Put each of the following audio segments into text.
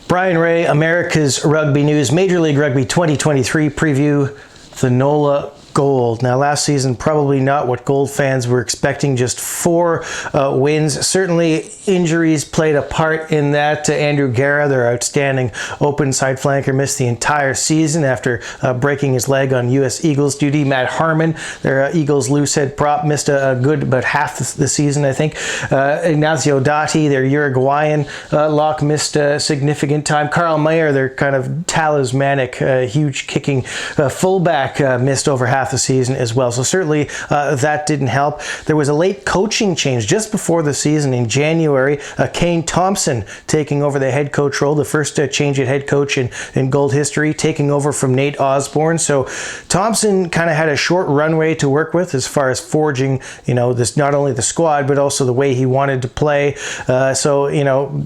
Bryan Ray, America's Rugby News, Major League Rugby 2023 preview, the NOLA Gold. Now, last season, probably not what Gold fans were expecting, just 4 wins. Certainly, injuries played a part in that. Andrew Guerra, their outstanding open side flanker, missed the entire season after breaking his leg on U.S. Eagles duty. Matt Harmon, their Eagles loosehead prop, missed a good about half the season, I think. Ignacio Dati, their Uruguayan lock, missed a significant time. Carl Meyer, their kind of talismanic, huge kicking fullback, missed over half the season as well. So certainly that didn't help. There was a late coaching change just before the season in January. Kane Thompson taking over the head coach role, the first change at head coach in Gold history, taking over from Nate Osborne. So Thompson kind of had a short runway to work with as far as forging, this, not only the squad, but also the way he wanted to play. So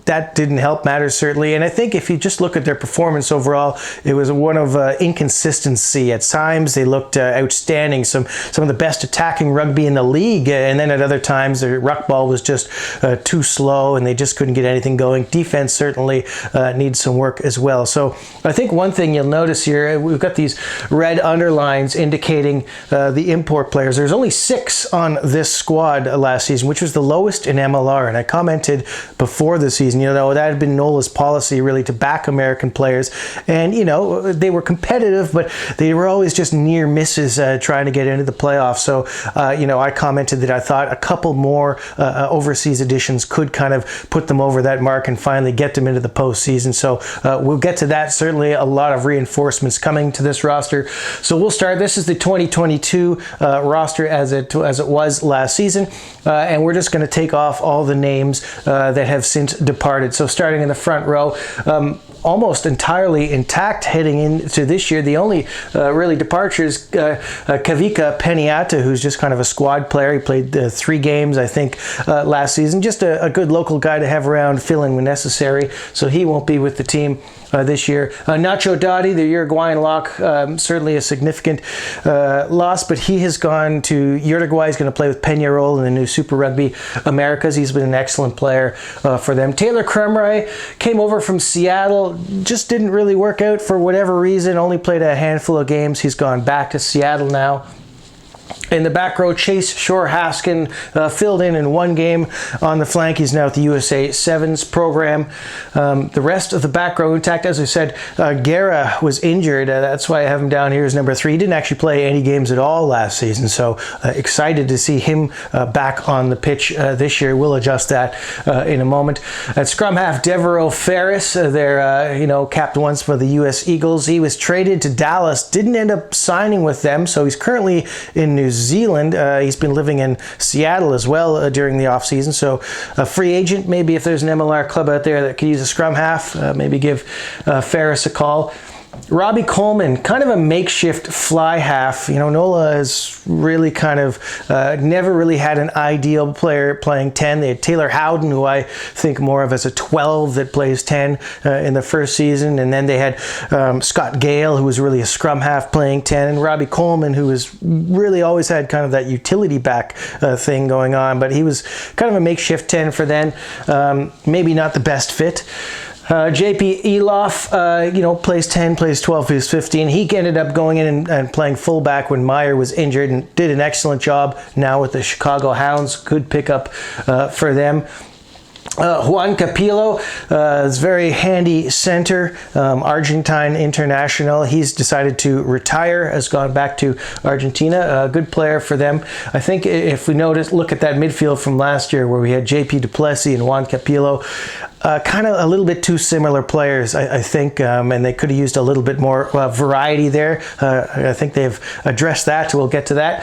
that didn't help matters certainly. And I think if you just look at their performance overall, it was one of inconsistency. At times they looked outstanding, some of the best attacking rugby in the league, and then at other times the ruck ball was just too slow and they just couldn't get anything going. Defense certainly needs some work as well. So I think one thing you'll notice here, we've got these red underlines indicating the import players. There's only 6 on this squad last season, which was the lowest in MLR, and I commented before the season, that had been NOLA's policy really to back American players, and they were competitive, but they were always just near misses trying to get into the playoffs. So I commented that I thought a couple more overseas additions could kind of put them over that mark and finally get them into the postseason. So we'll get to that. Certainly a lot of reinforcements coming to this roster. So we'll start. This is the 2022 roster as it was last season, and we're just going to take off all the names that have since departed. So starting in the front row, almost entirely intact heading into this year. The only really departures, Kavika Peniata, who's just kind of a squad player. He played 3 games, I think, last season. Just a good local guy to have around, filling when necessary. So he won't be with the team this year. Nacho Dati, the Uruguayan lock, certainly a significant loss, but he has gone to Uruguay. He's going to play with Peñarol in the new Super Rugby Americas. He's been an excellent player for them. Taylor Crumray came over from Seattle, just didn't really work out for whatever reason, only played a handful of games. He's gone back to Seattle now. In the back row, Chase Shore-Haskin filled in 1 game on the flank. He's now at the USA Sevens program. The rest of the back row intact. As I said, Guerra was injured. That's why I have him down here as number 3. He didn't actually play any games at all last season, so excited to see him back on the pitch this year. We'll adjust that in a moment. At scrum half, Devereaux Ferris, their capped once for the U.S. Eagles. He was traded to Dallas, didn't end up signing with them, so he's currently in New Zealand. He's been living in Seattle as well during the off-season, so a free agent. Maybe if there's an MLR club out there that could use a scrum half, maybe give Ferris a call. Robbie Coleman, kind of a makeshift fly half. NOLA has really kind of never really had an ideal player playing 10. They had Taylor Howden, who I think more of as a 12 that plays 10 in the first season. And then they had Scott Gale, who was really a scrum half playing 10. And Robbie Coleman, who has really always had kind of that utility back thing going on. But he was kind of a makeshift 10 for them. Maybe not the best fit. JP Eloff, plays 10, plays 12, plays 15. He ended up going in and playing fullback when Meyer was injured and did an excellent job now with the Chicago Hounds. Good pickup for them. Juan Capillo is very handy center, Argentine international. He's decided to retire, has gone back to Argentina. A good player for them. I think if we look at that midfield from last year where we had JP Duplessis and Juan Capillo, kind of a little bit too similar players, I think, and they could have used a little bit more variety there. I think they've addressed that. We'll get to that.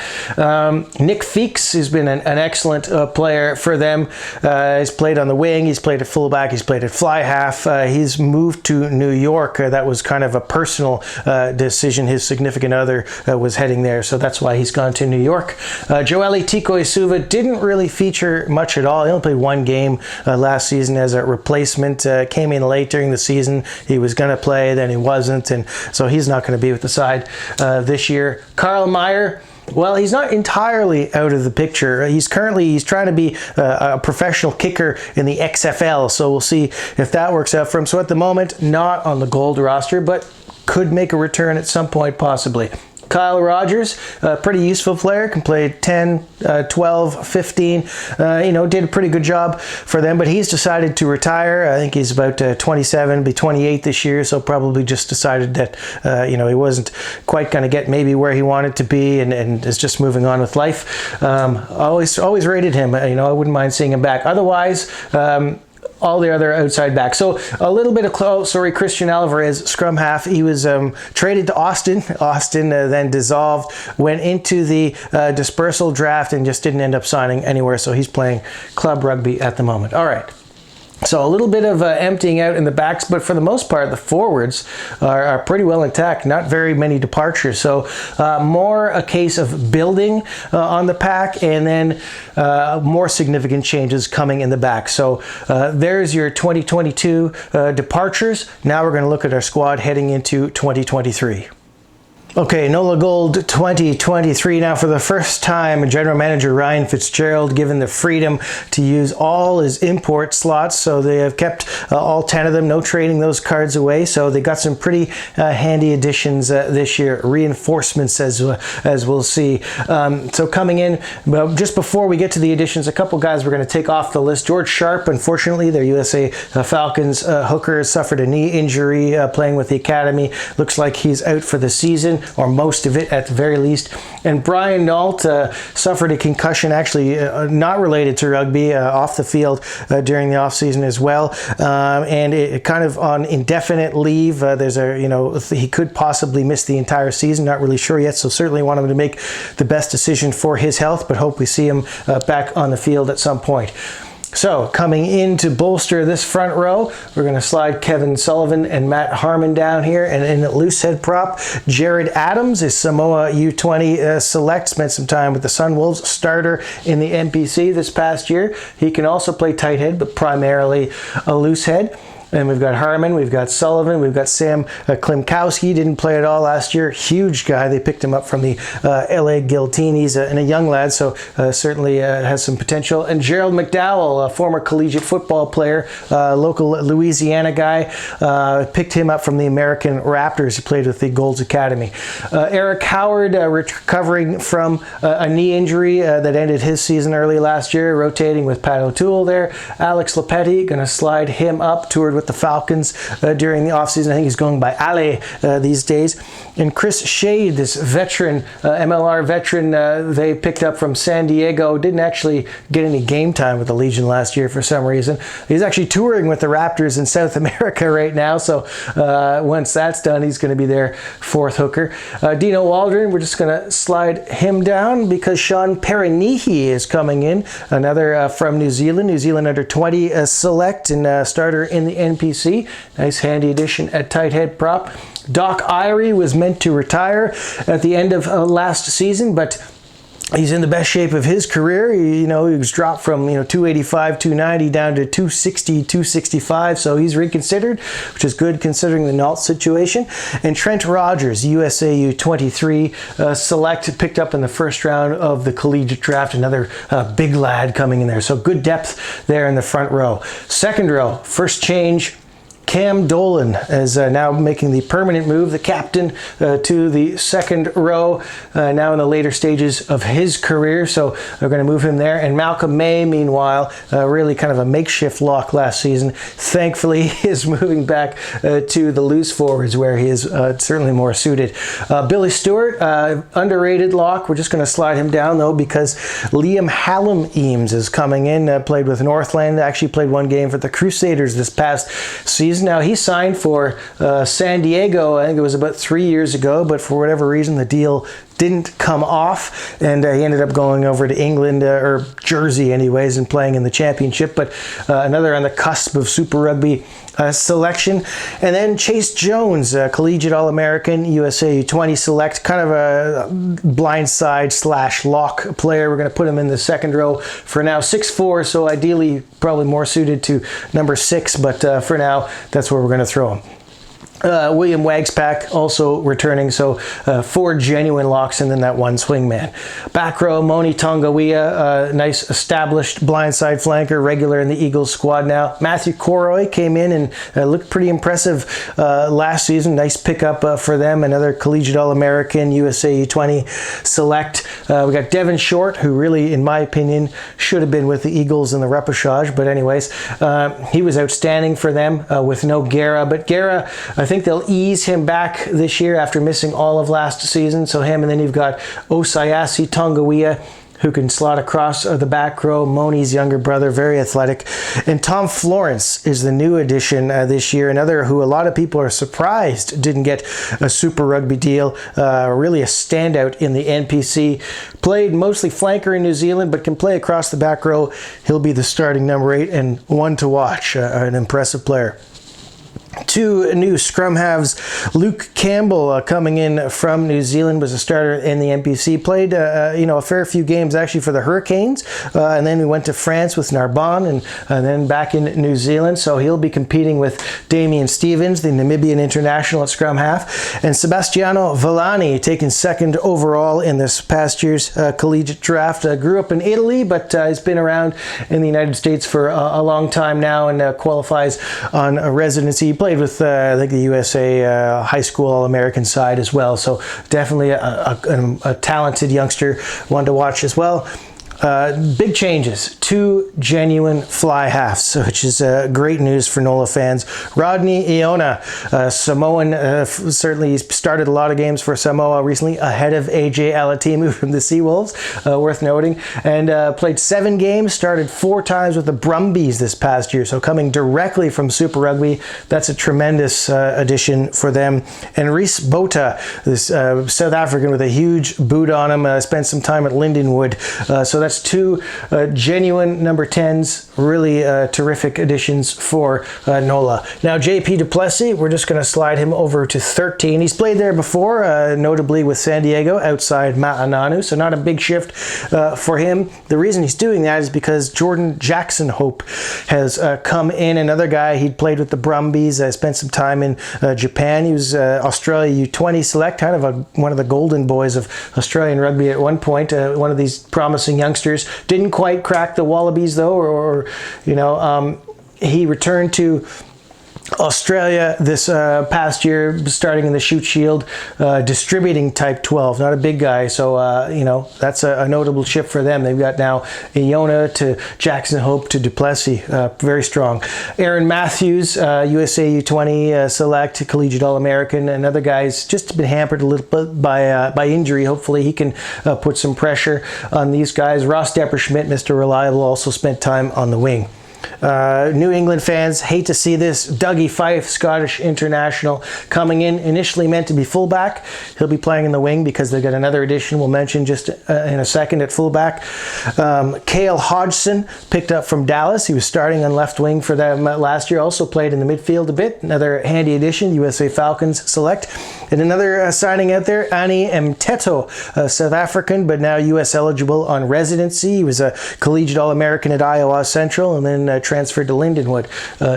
Nick Feeks has been an excellent player for them. He's played on the wing, he's played at fullback, he's played at fly half. He's moved to New York. That was kind of a personal decision. His significant other was heading there, so that's why he's gone to New York. Joeli Tiko-Isuva didn't really feature much at all. He only played 1 game last season as a replacement. Came in late during the season. He was going to play, then he wasn't, and so he's not going to be with the side this year. Carl Meyer, Well, he's not entirely out of the picture. He's trying to be a professional kicker in the XFL, so we'll see if that works out for him. So at the moment, not on the Gold roster, but could make a return at some point possibly. Kyle Rogers, a pretty useful player, can play 10, 12, 15, did a pretty good job for them, but he's decided to retire. I think he's about 27, be 28 this year, so probably just decided that, he wasn't quite going to get maybe where he wanted to be and is just moving on with life. Always rated him. I wouldn't mind seeing him back. Otherwise, all the other outside backs. So a little bit of Christian Alvarez, scrum half. He was traded to Austin. Austin then dissolved, went into the dispersal draft and just didn't end up signing anywhere. So he's playing club rugby at the moment. All right. So a little bit of emptying out in the backs, but for the most part, the forwards are pretty well intact. Not very many departures. So more a case of building on the pack and then more significant changes coming in the back. So there's your 2022 departures. Now we're going to look at our squad heading into 2023. Okay, NOLA Gold 2023. Now, for the first time, General Manager Ryan Fitzgerald given the freedom to use all his import slots. So they have kept all 10 of them, no trading those cards away. So they got some pretty handy additions this year, reinforcements as we'll see. So coming in, well, just before we get to the additions, a couple guys we're going to take off the list. George Sharp, unfortunately, their USA Falcons hooker, suffered a knee injury playing with the academy. Looks like he's out for the season, or most of it at the very least. And Brian Nault suffered a concussion, actually not related to rugby, off the field during the offseason as well. And it kind of on indefinite leave. He could possibly miss the entire season, not really sure yet, so certainly want him to make the best decision for his health, but hope we see him back on the field at some point. So coming in to bolster this front row, we're going to slide Kevin Sullivan and Matt Harmon down here. And in the loose head prop, Jared Adams is Samoa U20 select, spent some time with the Sunwolves, starter in the NPC this past year. He can also play tight head, but primarily a loose head. And we've got Harmon, we've got Sullivan, we've got Sam Klimkowski, didn't play at all last year. Huge guy. They picked him up from the LA Giltinis, and a young lad, so certainly has some potential. And Gerald McDowell, a former collegiate football player, local Louisiana guy, picked him up from the American Raptors. He played with the Golds Academy. Eric Howard, recovering from a knee injury that ended his season early last year, rotating with Pat O'Toole there. Alex Lepetti, going to slide him up, toured with the Falcons during the offseason. I think he's going by Ale these days. And Chris Shade, this veteran, MLR veteran, they picked up from San Diego. Didn't actually get any game time with the Legion last year for some reason. He's actually touring with the Raptors in South America right now. So once that's done, he's going to be their fourth hooker. Dino Waldron, we're just going to slide him down because Sean Perinihi is coming in. Another from New Zealand. New Zealand under 20 select and starter in the NPC. Nice handy addition at tight head prop. Doc Irie was meant to retire at the end of last season, but he's in the best shape of his career. He was dropped from 285, 290 down to 260, 265. So he's reconsidered, which is good considering the Nault situation. And Trent Rogers, USA U23 select, picked up in the first round of the collegiate draft. Another big lad coming in there. So good depth there in the front row. Second row, first change. Cam Dolan is now making the permanent move, the captain, to the second row, now in the later stages of his career. So they're going to move him there. And Malcolm May, meanwhile, really kind of a makeshift lock last season, thankfully is moving back to the loose forwards where he is certainly more suited. Billy Stewart, underrated lock. We're just going to slide him down, though, because Liam Hallam-Eames is coming in, played with Northland, actually played one game for the Crusaders this past season. Now, he signed for San Diego, I think it was about 3 years ago, but for whatever reason, the deal didn't come off, and he ended up going over to England, or Jersey anyways, and playing in the championship, but another on the cusp of Super Rugby selection. And then Chase Jones, collegiate All-American, USA U20 select, kind of a blindside / lock player. We're going to put him in the second row for now. 6'4", so ideally probably more suited to number 6, but for now, that's where we're going to throw him. William Wagspack also returning, so 4 genuine locks and then that one swingman. Back row, Moni Tongawiya, nice established blindside flanker, regular in the Eagles squad now. Matthew Coroy came in and looked pretty impressive last season. Nice pickup for them, another collegiate All-American, USA U20 select. We got Devin Short, who really, in my opinion, should have been with the Eagles in the repechage, but anyways, he was outstanding for them with no Guerra, but Guerra, I think they'll ease him back this year after missing all of last season. So him, and then you've got Osayasi Tongawiya, who can slot across the back row. Moni's younger brother, very athletic. And Tom Florence is the new addition this year, another who a lot of people are surprised didn't get a Super Rugby deal. Really a standout in the NPC. Played mostly flanker in New Zealand, but can play across the back row. He'll be the starting number 8 and one to watch. An impressive player. 2 new scrum halves. Luke Campbell coming in from New Zealand was a starter in the NPC. Played a fair few games actually for the Hurricanes, and then we went to France with Narbonne, and then back in New Zealand. So he'll be competing with Damian Stevens, the Namibian international at scrum half, and Sebastiano Villani taken 2nd overall in this past year's collegiate draft. Grew up in Italy, but he's been around in the United States for a long time now and qualifies on a residency. He played with I think the USA high school All-American side as well, so definitely a talented youngster, one to watch as well. Big changes. 2 genuine fly halves, which is great news for NOLA fans. Rodney Iona, Samoan, certainly he's started a lot of games for Samoa recently, ahead of AJ Alatimu from the Seawolves, worth noting, and played 7 games, started 4 times with the Brumbies this past year, so coming directly from Super Rugby. That's a tremendous addition for them. And Reese Botha, this South African with a huge boot on him, spent some time at Lindenwood, so that's 2 genuine number 10s, really terrific additions for NOLA. Now JP Duplessis, we're just going to slide him over to 13. He's played there before, notably with San Diego outside Ma'ananu, so not a big shift for him. The reason he's doing that is because Jordan Jackson Hope has come in, another guy. He'd played with the Brumbies, spent some time in Japan. He was Australia U20 select, kind of one of the golden boys of Australian rugby at one point, one of these promising youngsters. Didn't quite crack the Wallabies though, he returned to Australia this past year, starting in the Shoot Shield, distributing type 12, not a big guy, so that's a notable shift for them. They've got now Iona to Jackson Hope to Duplessis, very strong. Aaron Matthews, USA U20 select, collegiate All-American, another guy's just been hampered a little bit by injury. Hopefully he can put some pressure on these guys. Ross Depperschmidt, Mr. Reliable, also spent time on the wing. New England fans hate to see this. Dougie Fife, Scottish international, coming in, initially meant to be fullback. He'll be playing in the wing because they've got another addition we'll mention just in a second at fullback. Cale Hodgson, picked up from Dallas. He was starting on left wing for them last year, also played in the midfield a bit. Another handy addition, USA Falcons select. And another signing out there, Ani Mteto, South African, but now US eligible on residency. He was a collegiate All-American at Iowa Central and then transferred to Lindenwood.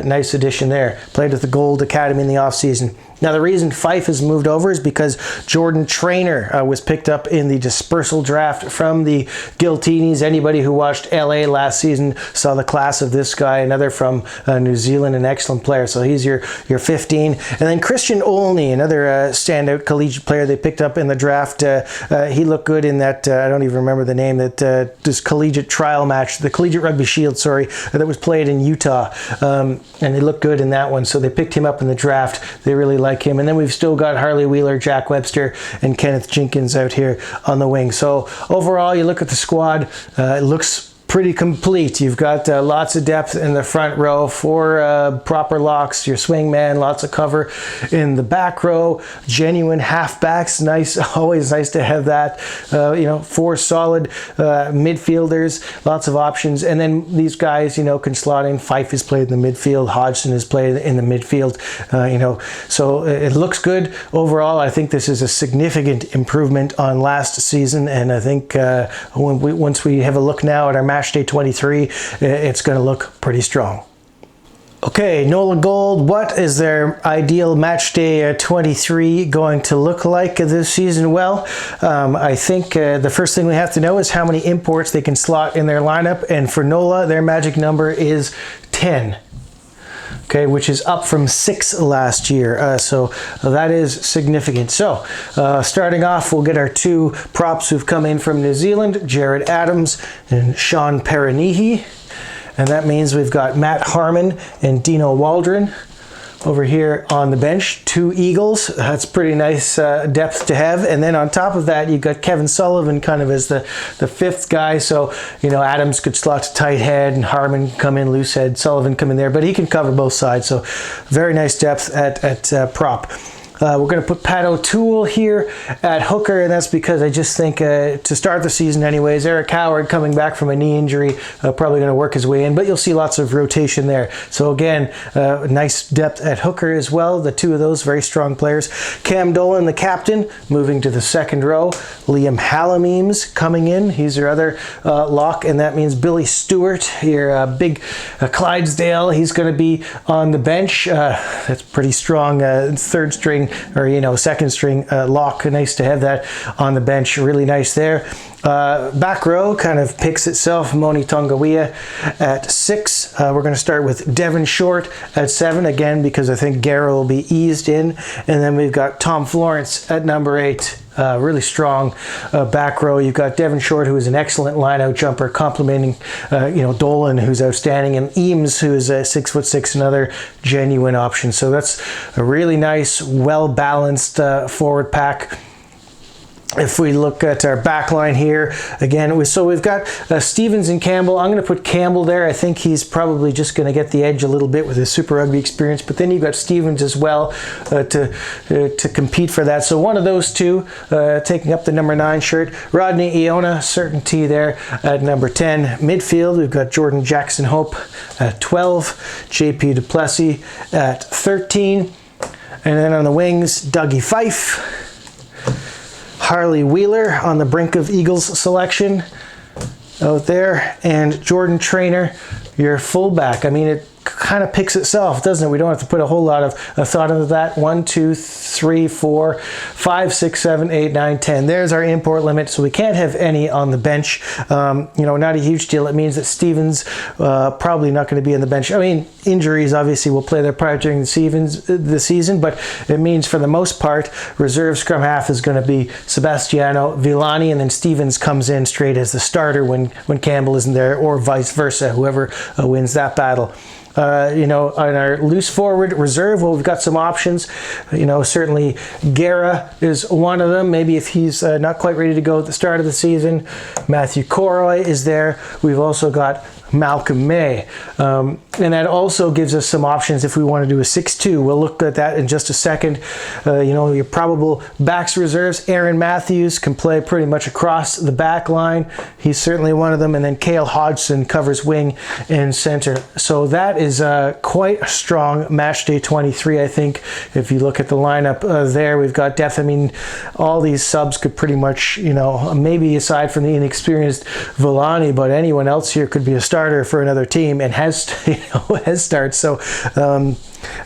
Nice addition there. Played with the Gold Academy in the offseason. Now, the reason Fife has moved over is because Jordan Traynor was picked up in the dispersal draft from the Giltinis. Anybody who watched LA last season saw the class of this guy, another from New Zealand, an excellent player. So he's your 15. And then Christian Olney, another standout collegiate player they picked up in the draft. He looked good in that, I don't even remember the name, that this collegiate trial match, the Collegiate Rugby Shield, that was played in Utah. And he looked good in that one. So they picked him up in the draft. They really like him. And then we've still got Harley Wheeler, Jack Webster, and Kenneth Jenkins out here on the wing. So overall, you look at the squad, it looks pretty complete. You've got lots of depth in the front row, 4 proper locks, your swingman, lots of cover in the back row, genuine halfbacks, nice, always nice to have that, 4 solid midfielders, lots of options, and then these guys, can slot in. Fife has played in the midfield, Hodgson has played in the midfield, so it looks good overall. I think this is a significant improvement on last season, and I think once we have a look now at our match day 23, it's going to look pretty strong. Okay, NOLA Gold, what is their ideal match day 23 going to look like this season? Well, I think the first thing we have to know is how many imports they can slot in their lineup, and for NOLA, their magic number is 10. Okay, which is up from 6 last year, so that is significant. So, starting off, we'll get our two props who've come in from New Zealand, Jared Adams and Sean Perinihi. And that means we've got Matt Harmon and Dino Waldron over here on the bench. Two Eagles. That's pretty nice depth to have. And then on top of that, you've got Kevin Sullivan kind of as the fifth guy. So, you know, Adams could slot to tight head and Harmon come in loose head, Sullivan come in there, but he can cover both sides. So very nice depth at prop. We're going to put Pat O'Toole here at hooker, and that's because I just think to start the season anyways, Eric Howard coming back from a knee injury, probably going to work his way in, but you'll see lots of rotation there. So again, nice depth at hooker as well. The two of those very strong players. Cam Dolan, the captain, moving to the second row. Liam Halameems coming in. He's your other lock, and that means Billy Stewart, your big Clydesdale. He's going to be on the bench. That's pretty strong third string, or second string lock. Nice to have that on the bench. Really nice there. Back row kind of picks itself. Moni Tongawea at 6. We're going to start with Devon Short at 7 again because I think Garrow will be eased in, and then we've got Tom Florence at number 8. Really strong back row. You've got Devon Short, who is an excellent line-out jumper, complementing Dolan, who's outstanding, and Eames, who is 6'6", another genuine option. So that's a really nice, well-balanced forward pack. If we look at our back line here, again, so we've got Stevens and Campbell. I'm going to put Campbell there. I think he's probably just going to get the edge a little bit with his Super Rugby experience, but then you've got Stevens as well to compete for that. So one of those two taking up the number 9 shirt. Rodney Iona, certainty there at number 10. Midfield, we've got Jordan Jackson-Hope at 12. JP Duplessis at 13. And then on the wings, Dougie Fife. Harley Wheeler on the brink of Eagles selection out there, and Jordan Traynor, your fullback. I mean, it kind of picks itself, doesn't it? We don't have to put a whole lot of thought into that. 1, 2, 3, 4, 5, 6, 7, 8, 9, 10. There's our import limit, so we can't have any on the bench. Not a huge deal. It means that Stevens probably not going to be in the bench. I mean, injuries obviously will play their part during the season, but it means for the most part, reserve scrum half is going to be Sebastiano Villani, and then Stevens comes in straight as the starter when Campbell isn't there, or vice versa, whoever wins that battle. On our loose forward reserve, well, we've got some options. Certainly Guerra is one of them. Maybe if he's not quite ready to go at the start of the season. Matthew Coroy is there. We've also got Malcolm May. And that also gives us some options if we want to do a 6-2. We'll look at that in just a second. Your probable backs reserves. Aaron Matthews can play pretty much across the back line. He's certainly one of them. And then Cale Hodgson covers wing and center. So that is quite a strong match day 23, I think. If you look at the lineup there, we've got depth. I mean, all these subs could pretty much, maybe aside from the inexperienced Villani, but anyone else here could be a starter for another team and has started. So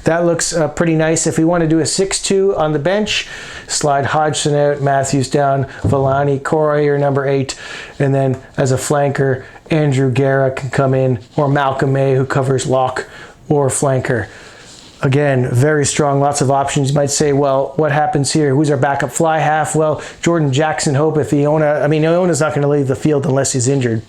that looks pretty nice. If we want to do a 6-2 on the bench, slide Hodgson out, Matthews down, Villani, Coroy, your number 8, and then as a flanker, Andrew Guerra can come in, or Malcolm May, who covers lock or flanker. Again, very strong, lots of options. You might say, well, what happens here? Who's our backup fly half? Well, Jordan Jackson-Hope, Iona's not going to leave the field unless he's injured.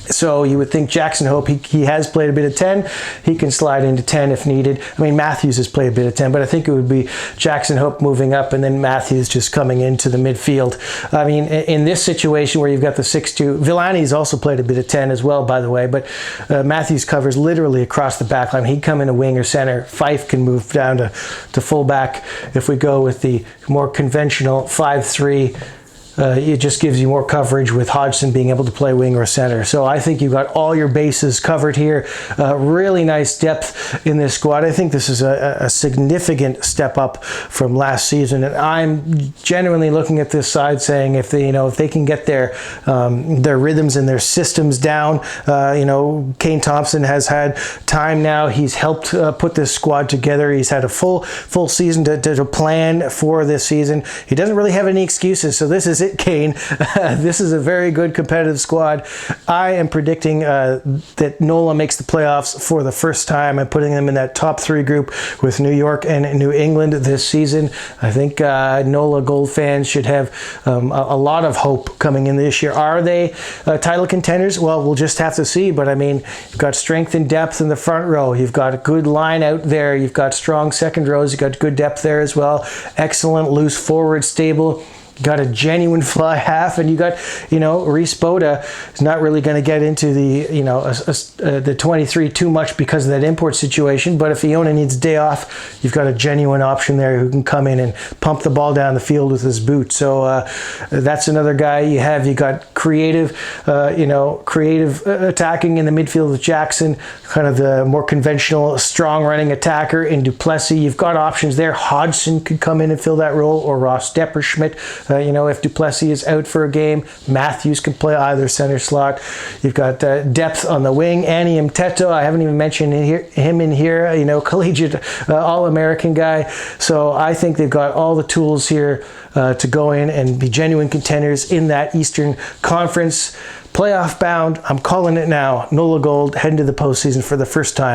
So you would think Jackson-Hope, he has played a bit of 10. He can slide into 10 if needed. I mean, Matthews has played a bit of 10, but I think it would be Jackson-Hope moving up and then Matthews just coming into the midfield. I mean, in this situation where you've got the 6-2, Villani's also played a bit of 10 as well, by the way, but Matthews covers literally across the back line. He'd come in a wing or center. Fife can move down to fullback if we go with the more conventional 5-3 it just gives you more coverage with Hodgson being able to play wing or center. So I think you've got all your bases covered here. Really nice depth in this squad. I think this is a significant step up from last season, and I'm genuinely looking at this side saying if they can get their rhythms and their systems down. Kane Thompson has had time now. He's helped put this squad together. He's had a full season to plan for this season. He doesn't really have any excuses. So this is it, Kane. This is a very good competitive squad. I am predicting that NOLA makes the playoffs for the first time. I'm putting them in that top 3 group with New York and New England this season. I think NOLA Gold fans should have a lot of hope coming in this year. Are they title contenders? Well, we'll just have to see. But I mean, you've got strength and depth in the front row. You've got a good line out there. You've got strong second rows. You've got good depth there as well. Excellent loose forward, stable. Got a genuine fly half, and you got, Reese Boda is not really going to get into the 23 too much because of that import situation. But if Iona needs a day off, you've got a genuine option there who can come in and pump the ball down the field with his boot. So that's another guy you have. You got creative attacking in the midfield with Jackson, kind of the more conventional, strong running attacker in Duplessis. You've got options there. Hodgson could come in and fill that role, or Ross Depperschmidt. If Duplessis is out for a game, Matthews can play either center slot. You've got depth on the wing. Annie Mteto, I haven't even mentioned him in here, collegiate All-American guy. So I think they've got all the tools here to go in and be genuine contenders in that Eastern Conference. Playoff bound, I'm calling it now. NOLA Gold heading to the postseason for the first time.